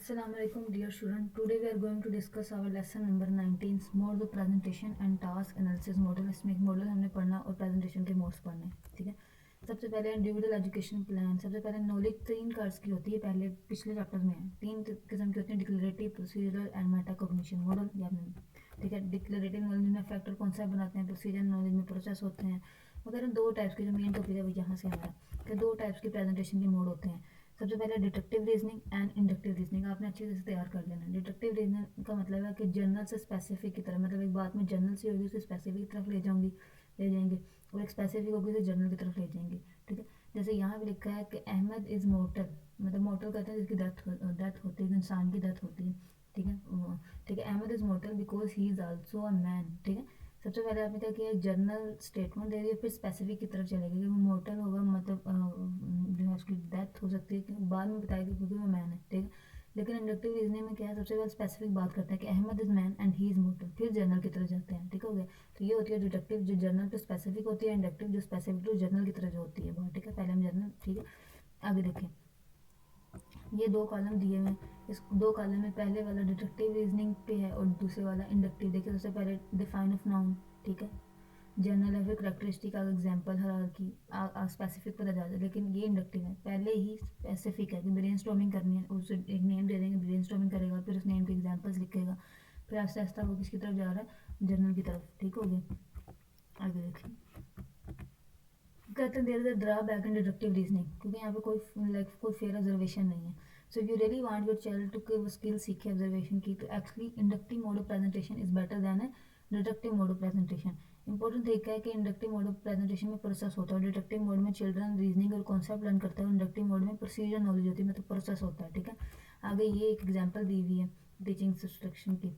Assalamualaikum dear student. Today we are going to discuss our lesson number 19 mode of presentation and task analysis model. इसमें एक model हमने पढ़ना और presentation के modes पढ़ने. ठीक है. सबसे पहले इंडिविजुअल एजुकेशन प्लान. सबसे पहले नॉलेज 3 कार्ड्स की होती है. पहले पिछले चैप्टर्स में है 3 किस्म की होती है. Declarative, procedural and metacognition model. ठीक है. डिक्लेरेटिव नॉलेज में फैक्टर कॉन्सेप्ट बनाते हैं. प्रोसीजर नॉलेज में प्रोसेस होते हैं वगैरह. दो टाइप्स के जो मेन टॉपिक है वो यहाँ से हमारा कि दो टाइप्स के प्रेजेंटेशन के मोड होते हैं. सबसे पहले deductive reasoning and inductive reasoning. आपने अच्छे से तैयार कर लेना. डिडक्टिव रीजनिंग का मतलब है कि जनरल से स्पेसिफिक की तरफ, मतलब एक बात में जनरल से होगी उसे स्पेसिफिक की तरफ ले जाएंगे और एक स्पेसिफिक होगी उसे जनरल की तरफ ले जाएंगे. ठीक है. जैसे यहाँ पे लिखा है कि अहमद इज़ मोर्टल, मतलब मोर्टल कहते हैं जिसकी डेथ होती है, इंसान की डेथ होती है. ठीक है. ठीक है. Ahmad is mortal because he is also a man. ठीक है. सबसे पहले आपने क्या किया, जनरल स्टेटमेंट दे दिया, फिर स्पेसिफिक की तरफ चलेगा कि वो मोर्टल होगा, मतलब जो है उसकी डेथ हो सकती है, क्योंकि बाद में बताएगा क्योंकि वो मैन है. ठीक है. लेकिन इंडक्टिव रीजनिंग में क्या है, सबसे पहले स्पेसिफिक बात करते हैं कि Ahmad is man and he is mortal, फिर जनरल की तरफ जाते हैं. ठीक हो गया. तो ये होती है डिडक्टिव जो जनरल टू स्पेसिफिक होती है, इंडक्टिव जो स्पेसिफिक टू जनरल की तरफ होती है बात. ठीक है. पहले हम जनरल. ठीक है. आगे देखिए, ये दो कॉलम दिए हुए हैं. इस दो कॉलम में पहले वाला डिडक्टिव रीजनिंग पे है और दूसरे वाला इंडक्टिव. देखिए सबसे पहले डिफाइन ऑफ नाउन. ठीक है. जनरल है, फिर करेक्टरिस्टिक, एग्जाम्पल, हायरार्की, स्पेसिफिक पता जाता है. लेकिन ये इंडक्टिव है, पहले ही स्पेसिफिक है कि ब्रेन स्टॉर्मिंग करनी है, उसे एक नेम दे देंगे, ब्रेन स्टॉर्मिंग करेगा, फिर उस नेम के एग्जाम्पल्स लिखेगा, फिर आहिस्ता आहिस्ता वो किसकी तरफ जा रहा है, जनरल की तरफ. ठीक हो गया. आगे देखिए, कहते हैं there is a drawback in deductive reasoning, क्योंकि यहाँ पे कोई फेयर ऑब्जर्वेशन नहीं है. So if you really want your child to कि वो स्किल सीखे ऑब्जर्वेशन की, तो actually inductive mode of presentation is better than a deductive mode of presentation. Important तरीका है कि इंडक्टिव मोड ऑफ प्रेजेंटेशन में प्रोसेस होता है. डिडक्टिव मोड में चिल्ड्रन रीजनिंग और कॉन्सेप्ट लर्न करता है, और इंडक्टिव मोड में प्रोसीजर नॉलेज होती है, मतलब प्रोसेस होता है. ठीक है. आगे ये एक एग्जाम्पल दी हुई है टीचिंग इंस्ट्रक्शन की.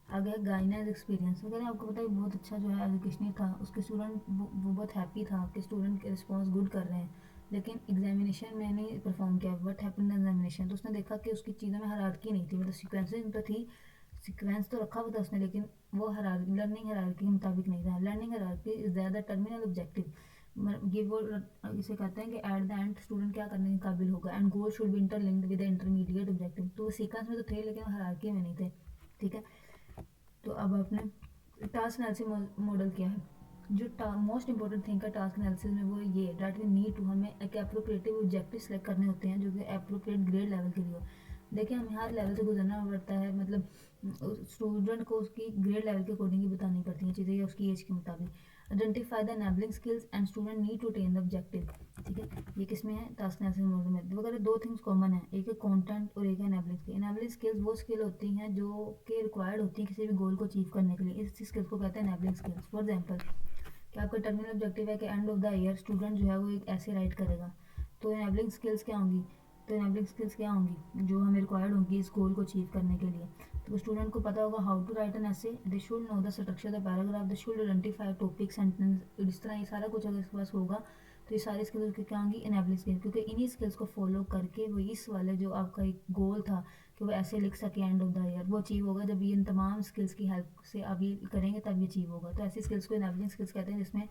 आगे गाइनाज एक्सपीरियंस वगैरह. आपको पता है बहुत अच्छा जो है एजुकेशनल था, उसके स्टूडेंट वो बहुत हैप्पी था कि स्टूडेंट के रिस्पॉन्स गुड कर रहे हैं, लेकिन एग्जामिनेशन में नहीं परफॉर्म किया. व्हाट हैपेंड इन एग्जामिनेशन, तो उसने देखा कि उसकी चीज़ों में हायरार्की नहीं थी, मतलब सीक्वेंसिंग तो थी, सीक्वेंस तो रखा हुआ था उसने, लेकिन वो लर्निंग हायरार्की के मुताबिक नहीं था. Learning hierarchy is the terminal objective. ये वो इसे कहते हैं कि एट द एंड स्टूडेंट क्या करने के काबिल होगा, and goal should be interlinked with the intermediate objective. तो वो सीक्वेंस में तो थे लेकिन हायरार्की में नहीं थे. ठीक है. तो अब आपने टास्क एनालिसिस मॉडल क्या है, जो मोस्ट इंपॉर्टेंट थिंग है टास्क एनालिसिस में वो ये डैट वी नीड टू, हमें एक अप्रोप्रिएटिव ऑब्जेक्टिव सेलेक्ट करने होते हैं जो कि अप्रोप्रिएट ग्रेड लेवल के लिए हो. देखिए हमें हर लेवल से गुजरना पड़ता है, मतलब स्टूडेंट को उसकी ग्रेड लेवल के अकॉर्डिंग ही बतानी पड़ती हैं चीज़ें या उसकी एज के मुताबिक. Identify the enabling skills and student need to attain the objective. ठीक है. ये किस में है, टास्क एनालिसिस मॉडल में. वगैरह दो थिंग्स कॉमन है, एक है कंटेंट और एक है एनेबलिंग स्किल. एनेबलिंग स्किल्स वो स्किल होती हैं जो कि रिक्वायर्ड होती हैं किसी भी गोल को अचीव करने के लिए. इस स्किल्स को कहते हैं एनेबलिंग स्किल्स. फॉर एग्जाम्पल, कि आपका टर्मिनल ऑब्जेक्टिव है कि end of the year student जो है वो एक ऐसे राइट करेगा, तो एनेबलिंग स्किल्स क्या होंगी, तो एनेबलिंग स्किल्स क्या होंगी जो हमें रिक्वायर्ड होंगी इस गोल को अचीव करने के लिए. तो स्टूडेंट को पता होगा हाउ टू राइट एन ऐसे, they should know the structure the paragraph, they should identify topic sentence. इस तरह ये सारा कुछ अगर इसके पास होगा तो ये सारी स्किल्स की क्या होंगी, एनेबलिंग स्किल्स. क्योंकि इन्हीं स्किल्स को फॉलो करके वो इस वाले जो आपका एक गोल था कि वो ऐसे लिख सके एंड ऑफ द ईयर, वो अचीव होगा. जब ये इन तमाम स्किल्स की हेल्प से आप ये करेंगे तब ये अचीव होगा. तो ऐसी स्किल्स को एनेबलिंग स्किल्स कहते हैं जिसमें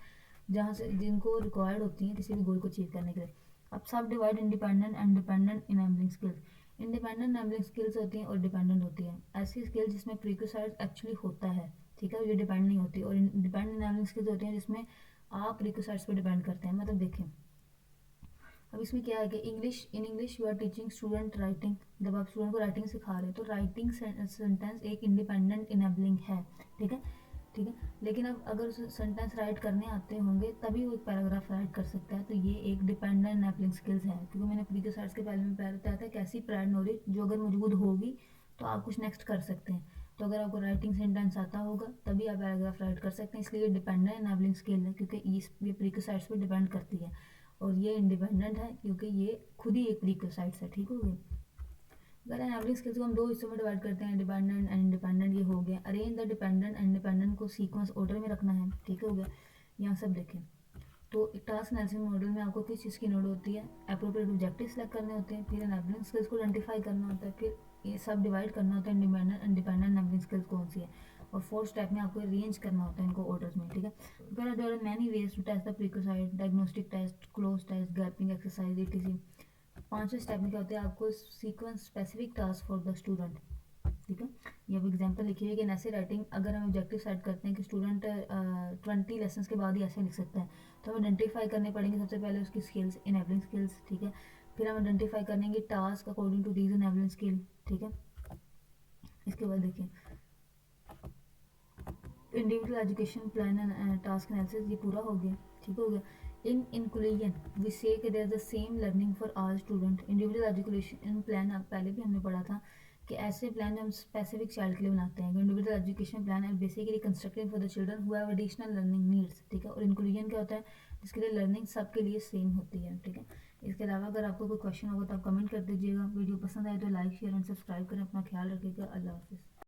जहाँ से जिनको रिक्वायर्ड होती हैं किसी भी गोल को अचीव करने के लिए. अब सब divide independent and dependent enabling skills. Independent enabling skills होती हैं और डिपेंडेंट होती हैं. ऐसी स्किल जिसमें प्रीक्विसाइड एक्चुअली होता है, ठीक है, ये डिपेंड नहीं होती. और डिपेंडेंट इनेबलिंग स्किल्स होती हैं जिसमें आप प्रीक्विसाइड्स पर डिपेंड करते हैं. मतलब देखें अब इसमें क्या है कि English you are teaching student writing. जब आप स्टूडेंट को राइटिंग सिखा रहे हैं तो राइटिंग सेंटेंस एक इंडिपेंडेंट इनेबलिंग है. ठीक है. ठीक है. लेकिन अब अगर सेंटेंस राइट करने आते होंगे तभी वो एक पैराग्राफ राइट कर सकता है, तो ये एक डिपेंडेंट इनेबलिंग स्किल्स है. क्योंकि मैंने प्रीवियस साइड्स के पहले में बताया था कैसी प्रायर नॉलेज जो अगर मौजूद होगी तो आप कुछ नेक्स्ट कर सकते हैं. तो अगर आपको राइटिंग सेंटेंस आता होगा तभी आप पैराग्राफ राइट कर सकते हैं, इसलिए ये डिपेंडेंट इनेबलिंग स्किल है क्योंकि ये प्रीवियस साइड्स पर डिपेंड करती है. और ये इंडिपेंडेंट है क्योंकि ये खुद ही एक प्रीक्विसाइट्स है. ठीक हो गया. अगर एनाबलिंग स्किल्स को हम दो हिस्सों में डिवाइड करते हैं, डिपेंडेंट एंड इंडिपेंडेंट, ये हो गया. Arrange the dependent and independent को सीक्वेंस ऑर्डर में रखना है. ठीक हो गया. यहाँ सब देखें तो टास्क एनालिसिस मॉडल में आपको किस चीज़ की नोट होती है, अप्रोप्रिएट ऑब्जेक्टिव सेलेक्ट करने होते हैं, फिर एनाबलिंग स्किल्स को आइडेंटिफाई करना होता है, फिर ये सब डिवाइड करना होता है इंडिपेंडेंट एंड डिपेंडेंट एनाबलिंग स्किल्स कौन सी है, और फोर्थ स्टेप में आपको अरेंज करना होता है इनको ऑर्डर्स में. ठीक है. There are many ways to test the prerequisite, diagnostic test, cloze test, gapping exercise, etc. पांचवें स्टेप में क्या होता है, आपको sequence specific task for the student, ठीक है। ये अब एग्जांपल लिखी हुई है कि ऐसे राइटिंग अगर हम ऑब्जेक्टिव सेट करते हैं कि स्टूडेंट 20 लेसन के बाद ही ऐसे लिख सकते हैं, तो हम आइडेंटिफाई करने पड़ेंगे सबसे पहले उसकी स्किल्स, इनेबलिंग स्किल्स, ठीक है। फिर हम आइडेंटिफाई करेंगे task according to these enabling skill, ठीक है। इसके बाद देखिए individual education plan and task analysis, ये पूरा हो गया, ठीक हो गया। इन इंक्लूजन वी से कि there is the same learning for all student. Individual education plan अब पहले भी हमने पढ़ा था कि ऐसे प्लान हम स्पेसिफिक चाइल्ड के लिए बनाते हैं। Individual education plan are basically constructed for the children who have additional learning needs, ठीक है। और इंक्लूजन क्या होता है, जिसके लिए लर्निंग सबके लिए सेम होती है, ठीक है। इसके अलावा अगर आपको कोई क्वेश्चन होगा तो आप कमेंट कर दीजिएगा। वीडियो पसंद आए तो लाइक शेयर एंड सब्सक्राइब करें। अपना ख्याल रखिएगा। अल्लाह हाफिज़।